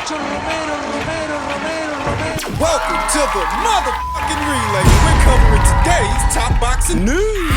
Welcome to the motherfucking relay. We're covering today's top boxing news.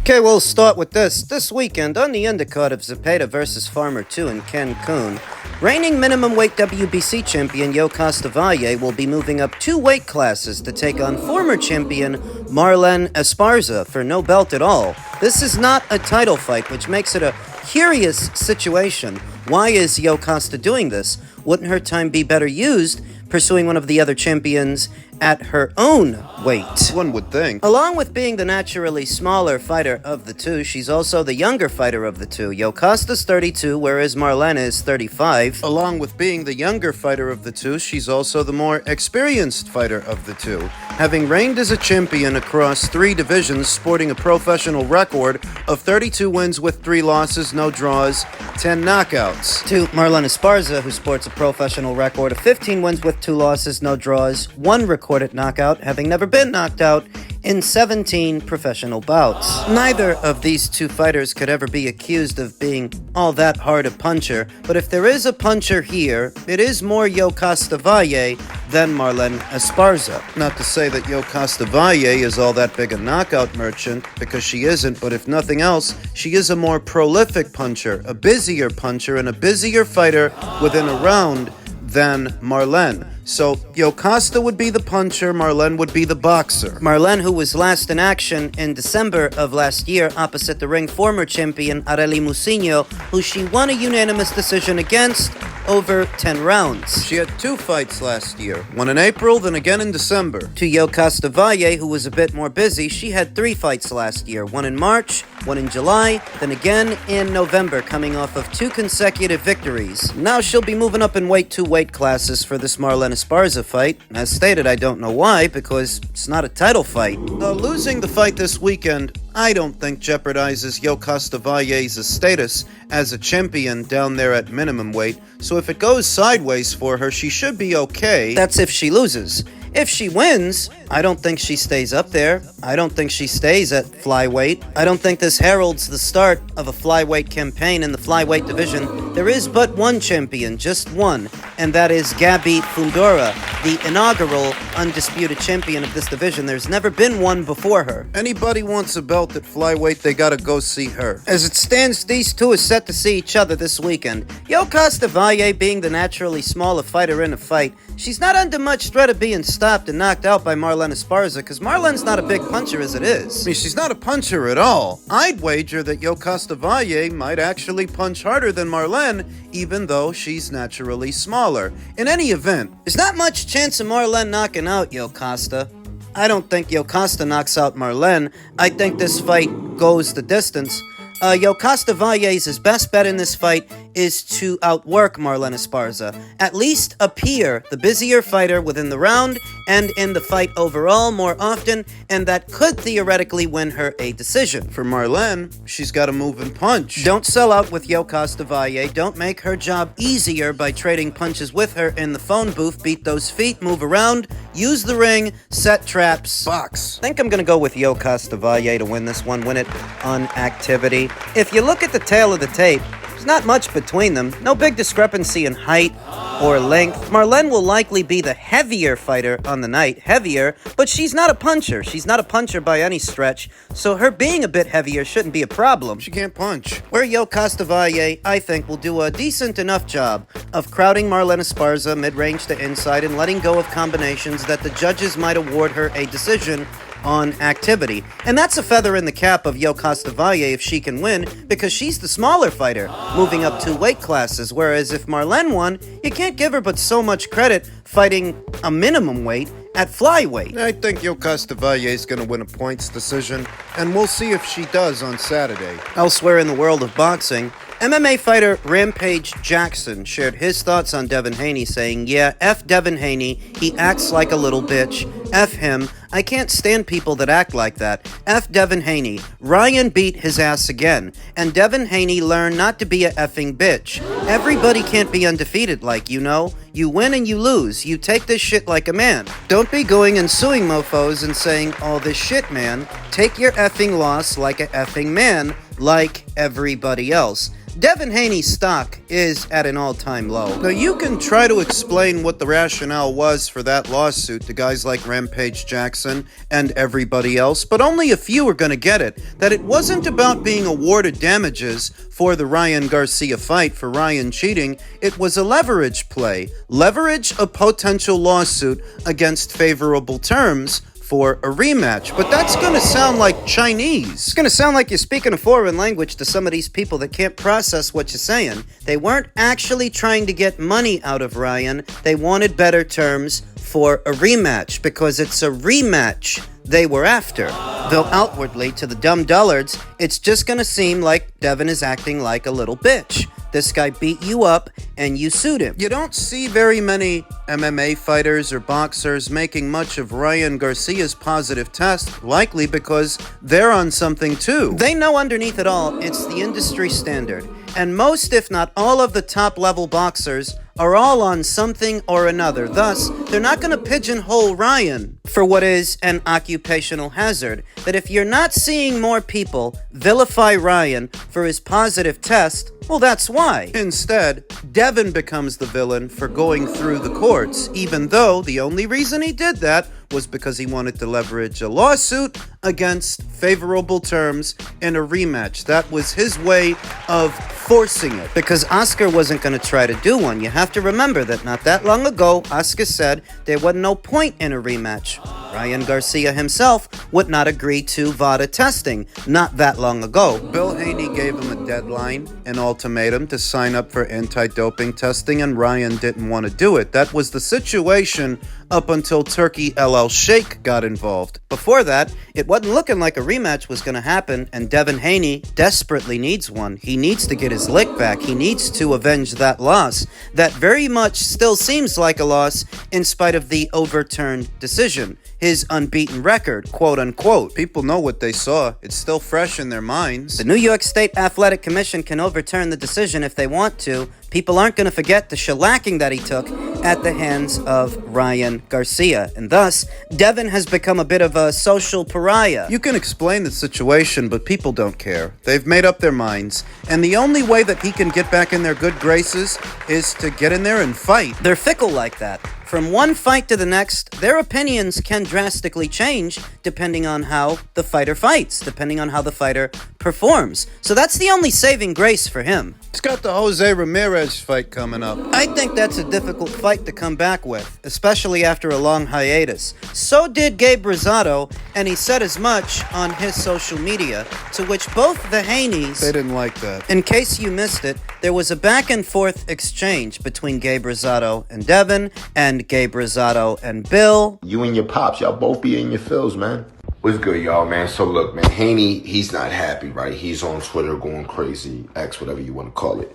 Okay, we'll start with this. This weekend, on the undercard of Zepeda vs. Farmer 2 in Cancun, reigning minimum weight WBC champion Yokasta Valle will be moving up 2 weight classes to take on former champion Marlen Esparza for no belt at all. This is not a title fight, which makes it a curious situation. Why is Yokasta doing this? Wouldn't her time be better used pursuing one of the other champions at her own weight? One would think. Along with being the naturally smaller fighter of the two, she's also the younger fighter of the two. Yokasta's 32, whereas Marlen is 35. Along with being the younger fighter of the two, she's also the more experienced fighter of the two, having reigned as a champion across 3 divisions, sporting a professional record of 32 wins with 3 losses, no draws, 10 knockouts. To Marlen Esparza, who sports a professional record of 15 wins with 2 losses, no draws, 1 recorded knockout, having never been knocked out in 17 professional bouts. Neither of these 2 fighters could ever be accused of being all that hard a puncher, but if there is a puncher here, it is more Yokasta Valle than Marlen Esparza. Not to say that Yokasta Valle is all that big a knockout merchant, because she isn't, but if nothing else, she is a more prolific puncher, a busier puncher, and a busier fighter within a round than Marlen. So Yokasta would be the puncher, Marlen would be the boxer. Marlen, who was last in action in December of last year opposite the ring former champion Arely Musinho, who she won a unanimous decision against over 10 rounds. She had 2 fights last year, one in April, then again in December. To Yokasta Valle, who was a bit more busy, she had 3 fights last year, one in March, one in July, then again in November, coming off of 2 consecutive victories. Now she'll be moving up in weight 2 weight classes for this Marlen Esparza fight. As stated, I don't know why, because it's not a title fight. Losing the fight this weekend, I don't think jeopardizes Yokasta Valle's status as a champion down there at minimum weight, so if it goes sideways for her, she should be okay. That's if she loses. If she wins, I don't think she stays up there. I don't think she stays at flyweight. I don't think this heralds the start of a flyweight campaign in the flyweight division. There is but one champion, just one, and that is Gabi Fundora, the inaugural undisputed champion of this division. There's never been one before her. Anybody wants a belt at flyweight, they gotta go see her. As it stands, these 2 are set to see each other this weekend. Yokasta Valle, being the naturally smaller fighter in a fight, she's not under much threat of being stopped and knocked out by Marlen Esparza, because Marlen's not a big puncher as it is. I mean, she's not a puncher at all. I'd wager that Yokasta Valle might actually punch harder than Marlen, even though she's naturally smaller. In any event, there's not much chance of Marlen knocking out Yokasta. I don't think Yokasta knocks out Marlen. I think this fight goes the distance. Yokasta Valle's best bet in this fight is to outwork Marlen Esparza. At least appear the busier fighter within the round and in the fight overall more often, and that could theoretically win her a decision. For Marlen, she's got to move and punch. Don't sell out with Yokasta Valle. Don't make her job easier by trading punches with her in the phone booth. Beat those feet, move around, use the ring, set traps, box. I think I'm gonna go with Yokasta Valle to win this one, win it on activity. If you look at the tail of the tape, there's not much between them. No big discrepancy in height or length. Marlen will likely be the heavier fighter on the night. Heavier, but she's not a puncher. She's not a puncher by any stretch, so her being a bit heavier shouldn't be a problem. She can't punch. Where Yokasta Valle, I think, will do a decent enough job of crowding Marlen Esparza mid-range to inside and letting go of combinations that the judges might award her a decision on activity. And that's a feather in the cap of Yokasta Valle if she can win, because she's the smaller fighter, moving up 2 weight classes, whereas if Marlen won, you can't give her but so much credit fighting a minimum weight at flyweight. I think Yokasta Valle is going to win a points decision, and we'll see if she does on Saturday. Elsewhere in the world of boxing, MMA fighter Rampage Jackson shared his thoughts on Devin Haney, saying, "Yeah, F Devin Haney, he acts like a little bitch. F him. I can't stand people that act like that. F Devin Haney. Ryan beat his ass again. And Devin Haney learned not to be a effing bitch. Everybody can't be undefeated like, you know. You win and you lose. You take this shit like a man. Don't be going and suing mofos and saying, all this shit, man. Take your effing loss like a effing man, like everybody else." Devin Haney's stock is at an all-time low. Now, you can try to explain what the rationale was for that lawsuit to guys like Rampage Jackson and everybody else, but only a few are going to get it. That it wasn't about being awarded damages for the Ryan Garcia fight for Ryan cheating. It was a leverage play. Leverage a potential lawsuit against favorable terms for a rematch. But that's going to sound like Chinese. It's going to sound like you're speaking a foreign language to some of these people that can't process what you're saying. They weren't actually trying to get money out of Ryan. They wanted better terms for a rematch because it's a rematch they were after. Though outwardly, to the dumb dullards, it's just going to seem like Devin is acting like a little bitch. This guy beat you up and you sued him. You don't see very many MMA fighters or boxers making much of Ryan Garcia's positive test, likely because they're on something too. They know underneath it all, it's the industry standard. And most, if not all, of the top-level boxers are all on something or another. Thus, they're not going to pigeonhole Ryan for what is an occupational hazard. That if you're not seeing more people vilify Ryan for his positive test, well, that's why. Instead, Devin becomes the villain for going through the courts, even though the only reason he did that was because he wanted to leverage a lawsuit against favorable terms in a rematch. That was his way of forcing it. Because Oscar wasn't going to try to do one. You have to remember that not that long ago, Oscar said there was no point in a rematch. Ryan Garcia himself would not agree to VADA testing not that long ago. Bill Haney gave him a deadline, an ultimatum to sign up for anti-doping testing, and Ryan didn't want to do it. That was the situation up until Turkey LL Sheikh got involved. Before that, it wasn't looking like a rematch was going to happen, and Devin Haney desperately needs one. He needs to get his lick back. He needs to avenge that loss. That very much still seems like a loss in spite of the overturned decision. His unbeaten record, quote unquote. People know what they saw. It's still fresh in their minds. The New York State Athletic Commission can overturn the decision if they want to. People aren't going to forget the shellacking that he took at the hands of Ryan Garcia. And thus, Devin has become a bit of a social pariah. You can explain the situation, but people don't care. They've made up their minds. And the only way that he can get back in their good graces is to get in there and fight. They're fickle like that. From one fight to the next, their opinions can drastically change depending on how the fighter fights, depending on how the fighter performs. So that's the only saving grace for him. He's got the Jose Ramirez fight coming up. I think that's a difficult fight to come back with, especially after a long hiatus. So did Gabe Rosado, and he said as much on his social media, to which both the Haneys... They didn't like that. In case you missed it, there was a back-and-forth exchange between Gabe Rosado and Devin, and Gabe Rosado and Bill. You and your pops, y'all both be in your feels, man. What's good, y'all, man? So look, man, Haney, he's not happy, right? He's on Twitter going crazy, X, whatever you want to call it.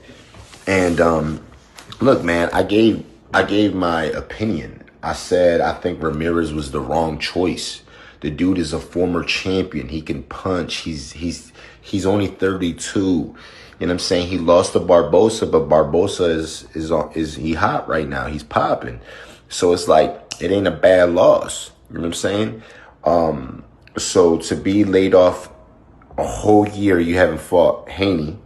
And look, man, I gave my opinion. I said I think Ramirez was the wrong choice. The dude is a former champion. He can punch. He's only 32. You know what I'm saying? He lost to Barbosa, but Barbosa is he hot right now. He's popping. So it's like it ain't a bad loss. You know what I'm saying? So to be laid off a whole year, you haven't fought Haney,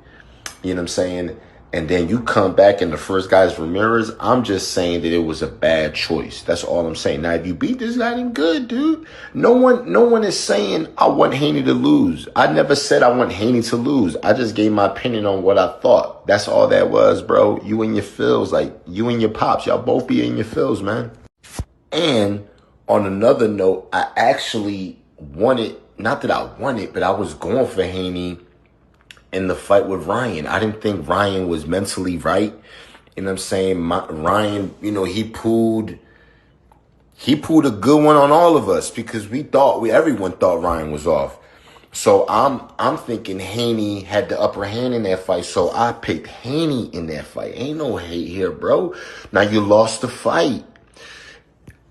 you know what I'm saying? And then you come back and the first guy is Ramirez. I'm just saying that it was a bad choice. That's all I'm saying. Now, if you beat this guy, then good, dude. No one is saying I want Haney to lose. I never said I want Haney to lose. I just gave my opinion on what I thought. That's all that was, bro. You and your feels, like you and your pops, y'all both be in your feels, man. And on another note, I actually wanted, not that I wanted, but I was going for Haney in the fight with Ryan. I didn't think Ryan was mentally right. You know what I'm saying? Ryan, you know, he pulled a good one on all of us because everyone thought Ryan was off. So I'm thinking Haney had the upper hand in that fight. So I picked Haney in that fight. Ain't no hate here, bro. Now you lost the fight.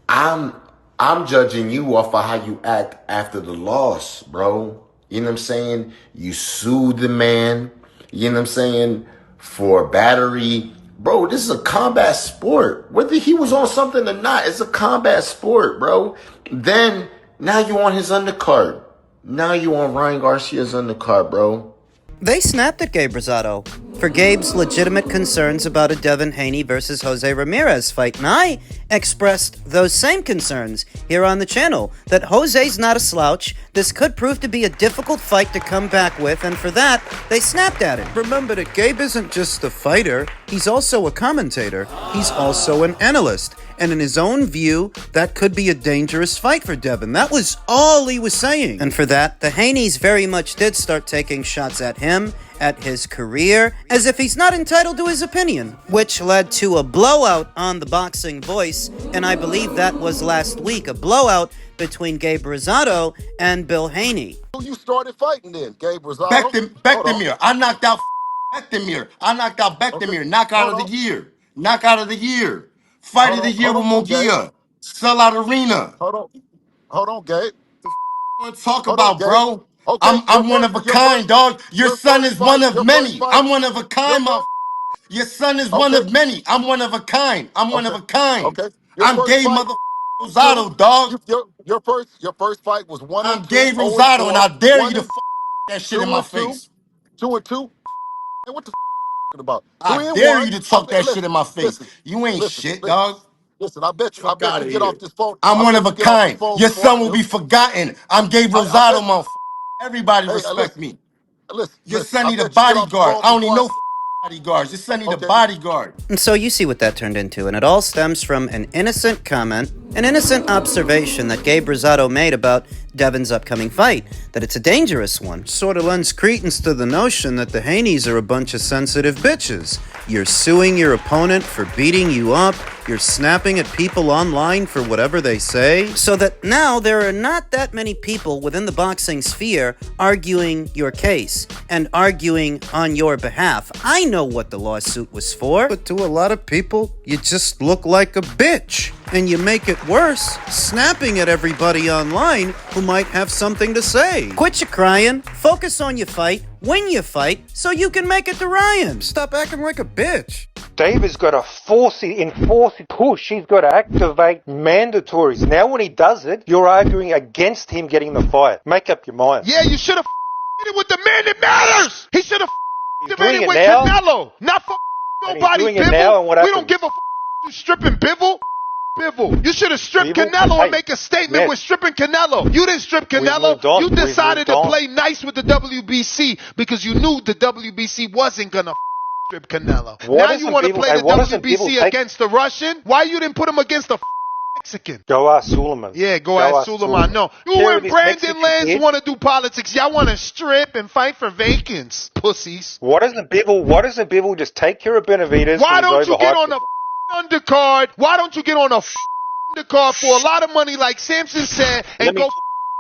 I'm judging you off of how you act after the loss, bro. You know what I'm saying? You sued the man, you know what I'm saying, for battery. Bro, this is a combat sport. Whether he was on something or not, it's a combat sport, bro. Then, now you on his undercard. Now you on Ryan Garcia's undercard, bro. They snapped at Gabe Rosado for Gabe's legitimate concerns about a Devin Haney versus Jose Ramirez fight, and I expressed those same concerns here on the channel, that Jose's not a slouch, this could prove to be a difficult fight to come back with, and for that, they snapped at him. Remember that Gabe isn't just a fighter, he's also a commentator, he's also an analyst, and in his own view, that could be a dangerous fight for Devin. That was all he was saying. And for that, the Haneys very much did start taking shots at him, at his career, as if he's not entitled to his opinion, which led to a blowout on the Boxing Voice, and I believe that was last week, a blowout between Gabe Rosado and Bill Haney. You started fighting then, Gabe Rosado. Bektemir. I knocked out Bektemir. I knocked out Bektemir. Okay. Knockout of the year. Knockout of the year. Fight of the year with Munguia. Sellout arena. Hold on, Gabe. What you talk Hold on, about, Gabe. bro? Okay, I'm one of a kind, dog. Your son is one of many. I'm one of a kind, Your Your son is one of many. I'm one of a kind. I'm one of a kind. Okay. Your I'm first Gabe fight- Rosado, dog. Your first fight was 1-2. I'm Gabe 0-4, Rosado, and I dare you to 1-2, that shit in my face. 2-2. And what the about? I dare 3-1. you to talk that Listen, shit in my face. listen, You ain't listen, shit, listen. dog. Listen, I bet you Fuck outta get here. off this phone. I'm I one bet of you a get off this kind. phone Your before son I will do. be forgotten. I'm Gabe I Rosado, bet- motherfucker. Everybody Hey, respect listen. me. Listen, Your listen, son I need a bet you get off the bodyguard. phone I don't need before no bodyguards. Your son need a Okay. bodyguard. And so you see what that turned into, and it all stems from an innocent comment, an innocent observation that Gabe Rosado made about Devin's upcoming fight, that it's a dangerous one. Sort of lends credence to the notion that the Haneys are a bunch of sensitive bitches. You're suing your opponent for beating you up, you're snapping at people online for whatever they say. So that now there are not that many people within the boxing sphere arguing your case and arguing on your behalf. I know what the lawsuit was for. But to a lot of people, you just look like a bitch. And you make it worse, snapping at everybody online who might have something to say. Quit your crying, focus on your fight, win your fight, so you can make it to Ryan. Stop acting like a bitch. David's got to enforce it, push. He's got to activate mandatories. Now when he does it, you're arguing against him getting the fight. Make up your mind. Yeah, you should have hit it with the man that matters. He should have hit doing it it with now. Canelo. Not And he's nobody doing it now, and what Bivol. We don't happened? give a you stripping Bivol. You should have stripped Bivol? Canelo Hey, and make a statement yes. with stripping Canelo. You didn't strip Canelo. moved on. You We've decided moved to on. play nice with the WBC because you knew the WBC wasn't gonna strip Canelo. What Now doesn't you want to Bivol- play hey, the what doesn't Bivol WBC take- against the Russian? Why you didn't put him against the Mexican? Go ask Suleiman. Yeah, go ask Suleiman. No, you Care of and this Brandon Mexican Lands kid? want to do politics. Y'all want to strip and fight for vacants, pussies. Why doesn't Bivol just take care of Benavidez? Why when he's don't you get overhyped? on the undercard? Why don't you get on the undercard for a lot of money, like Samson said, and Let me go talk.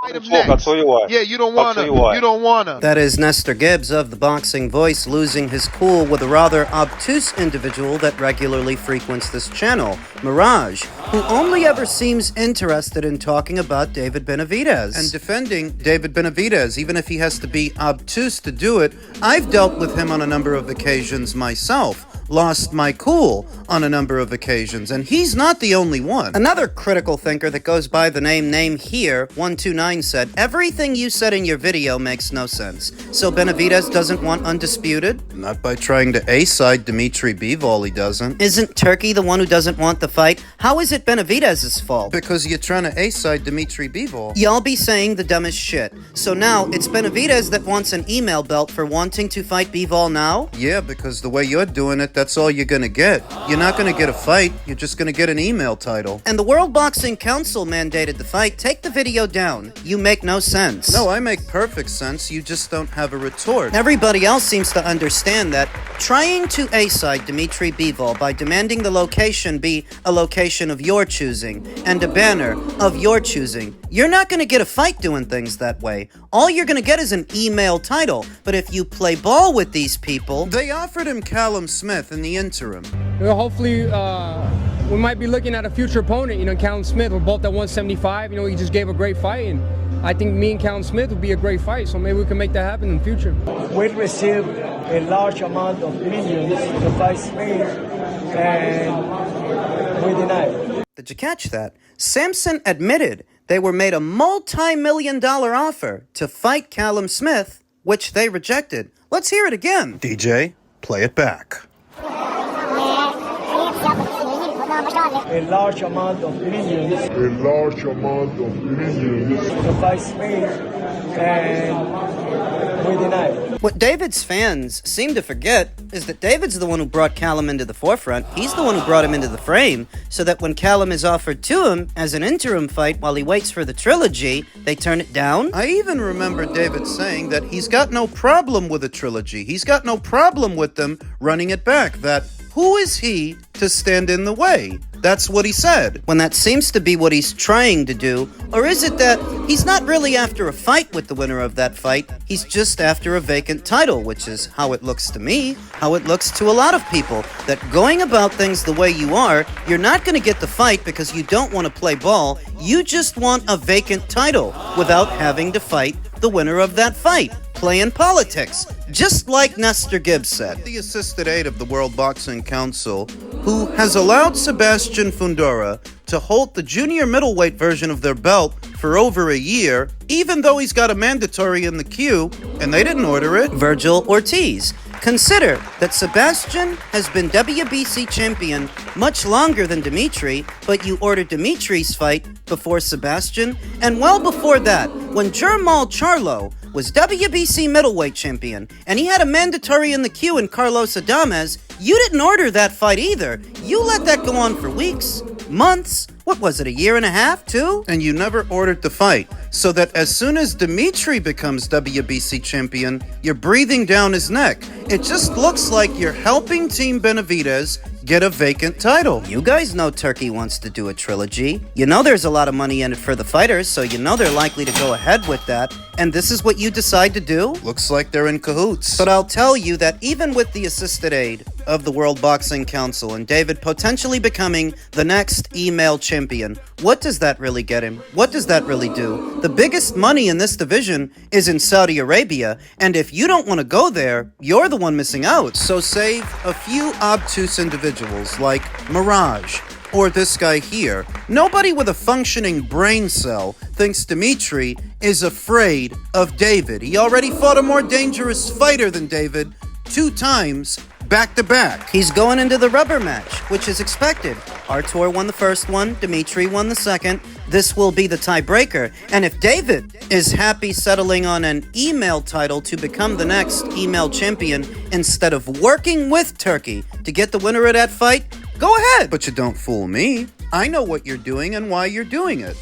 fight him I'll next? tell you why. Yeah, you don't I'll wanna. tell you why. You don't wanna. That is Nestor Gibbs of the Boxing Voice losing his cool with a rather obtuse individual that regularly frequents this channel, Mirage, who only ever seems interested in talking about David Benavidez. And defending David Benavidez, even if he has to be obtuse to do it. I've dealt with him on a number of occasions myself, lost my cool on a number of occasions, and he's not the only one. Another critical thinker that goes by the name here, 129, said, everything you said in your video makes no sense. So Benavidez doesn't want undisputed? Not by trying to A-side Dimitri Bivol, he doesn't. Isn't Turkey the one who doesn't want the fight? How is it Benavidez's fault? Because you're trying to A-side Dimitri Bivol. Y'all be saying the dumbest shit. So now it's Benavidez that wants an email belt for wanting to fight Bivol now? Yeah, because the way you're doing it, that's all you're gonna get. You're not gonna get a fight, you're just gonna get an email title. And the World Boxing Council mandated the fight. Take the video down. You make no sense. No, I make perfect sense, you just don't have a retort. Everybody else seems to understand that trying to A-side Dimitri Bivol by demanding the location be a location of your choosing and a banner of your choosing, you're not going to get a fight doing things that way. All you're going to get is an email title. But if you play ball with these people... They offered him Callum Smith in the interim. Well, hopefully, we might be looking at a future opponent. You know, Callum Smith. We're both at 175. You know, he just gave a great fight, and I think me and Callum Smith would be a great fight. So maybe we can make that happen in the future. We received a large amount of millions to fight Smith, and we denied. Did you catch that? Samson admitted they were made a multi-million-dollar offer to fight Callum Smith, which they rejected. Let's hear it again. DJ, Play it back. A large amount of millions to fight me, and we deny it. What David's fans seem to forget is that David's the one who brought Callum into the forefront. He's the one who brought him into the frame, so that when Callum is offered to him as an interim fight while he waits for the trilogy, they turn it down. I even remember David saying that he's got no problem with a trilogy. He's got no problem with them running it back. That who is he to stand in the way? That's what he said. When that seems to be what he's trying to do, or is it that he's not really after a fight with the winner of that fight, he's just after a vacant title, which is how it looks to me, how it looks to a lot of people, that going about things the way you are, you're not going to get the fight because you don't want to play ball, you just want a vacant title without having to fight the winner of that fight. Playing politics, just like Nestor Gibbs said. The assisted aide of the World Boxing Council, who has allowed Sebastian Fundora to hold the junior middleweight version of their belt for over a year, even though he's got a mandatory in the queue, and they didn't order it. Virgil Ortiz. Consider that Sebastian has been WBC champion much longer than Dimitri, but you ordered Dimitri's fight before Sebastian, and well before that, when Jermall Charlo was WBC middleweight champion, and he had a mandatory in the queue in Carlos Adames, you didn't order that fight either. You let that go on for weeks, months, what was it, a year and a half, 2? And you never ordered the fight, so that as soon as Dimitri becomes WBC champion, you're breathing down his neck. It just looks like you're helping Team Benavidez get a vacant title. You guys know Turkey wants to do a trilogy. You know there's a lot of money in it for the fighters, so you know they're likely to go ahead with that. And this is what you decide to do? Looks like they're in cahoots. But I'll tell you that even with the assisted aid of the World Boxing Council and David potentially becoming the next email champion, what does that really get him? What does that really do? The biggest money in this division is in Saudi Arabia, and if you don't want to go there, you're the one missing out. So save a few obtuse individuals like Mirage or this guy here. Nobody with a functioning brain cell thinks Dimitri is afraid of David. He already fought a more dangerous fighter than David 2 times back-to-back. He's going into the rubber match, which is expected. Artur won the first one, Dimitri won the second. This will be the tiebreaker. And if David is happy settling on an email title to become the next email champion instead of working with Turkey to get the winner of that fight, go ahead. But you don't fool me. I know what you're doing and why you're doing it.